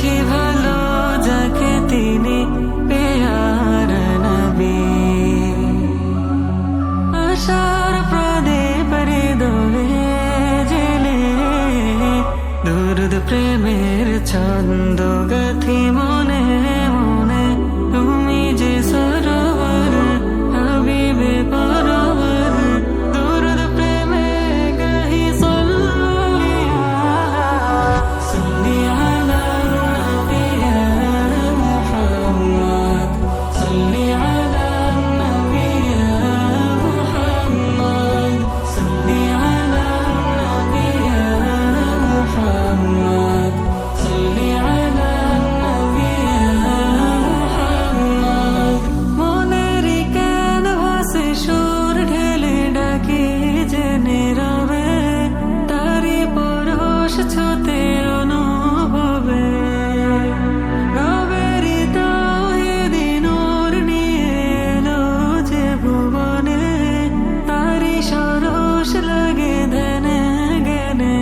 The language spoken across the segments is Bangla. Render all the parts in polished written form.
বেশি ভালো যাকে তিনি পেয়ারা নবী। আশার প্রদীপ হৃদয়ে জেলে দুরুদ প্রেমের ছন্দ গাথি মনে মনে। তুমি যে সরোবর হাবিবে পরবর দুরুদ প্রেমে গাহি সল্লি আলা নবী ইয়া মুহাম্মদ, সল্লি আলা নবী ইয়া মুহাম্মদ, সল্লি আলা নবী ইয়া মুহাম্মদ, সল্লি আলা নবী ইয়া মুহাম্মদ। মনের ক্যানভাসে সুর ঢেলে ডাকি যে নীরবে তারি পরশ ছুতে অনুভবে। রবেরি তাওহীদি নূর নিয়ে এলো যে ভুবনে তারি সরস লাগে ধ্যানে জ্ঞানে।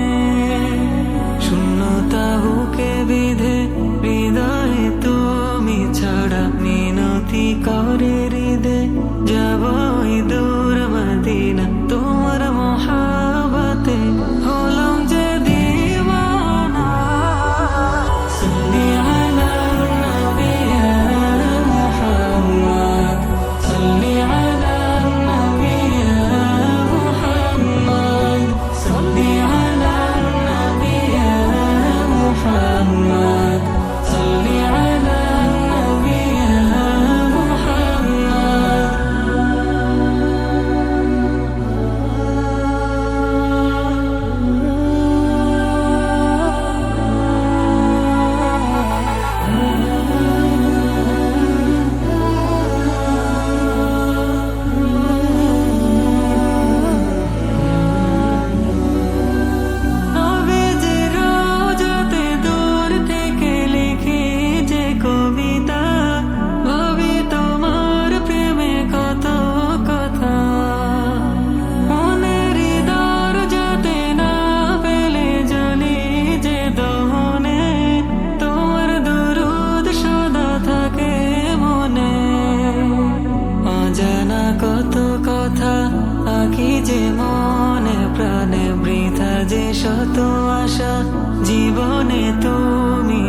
শূন্যতা বুকে বিধে হৃদয়ে তুমি ছাড়া মিনতি করে হৃদে যাবই দূর মদিনা তোমার মহাবতে হলাম যে দিওয়ানা। সল্লি আলা নবী ইয়া মুহাম্মদ, সল্লি আলা নবী ইয়া মুহাম্মদ, সল্লি আলা নবী ইয়া মুহাম্মদ, সল্লি আলা নবী ইয়া নবীজির রওজাতে দূর থেকে লিখি যে কবিতা ভাবি তোমার প্রেমে কত কথা। মনের দরজাতে না পেলে জ্বলি যে দহনে তোমার দুরুদ সদা থাকে মনে। অজানা কত কথা আঁকি যে মনে প্রাণে বৃথা যে শত আশা জীবনে তুমি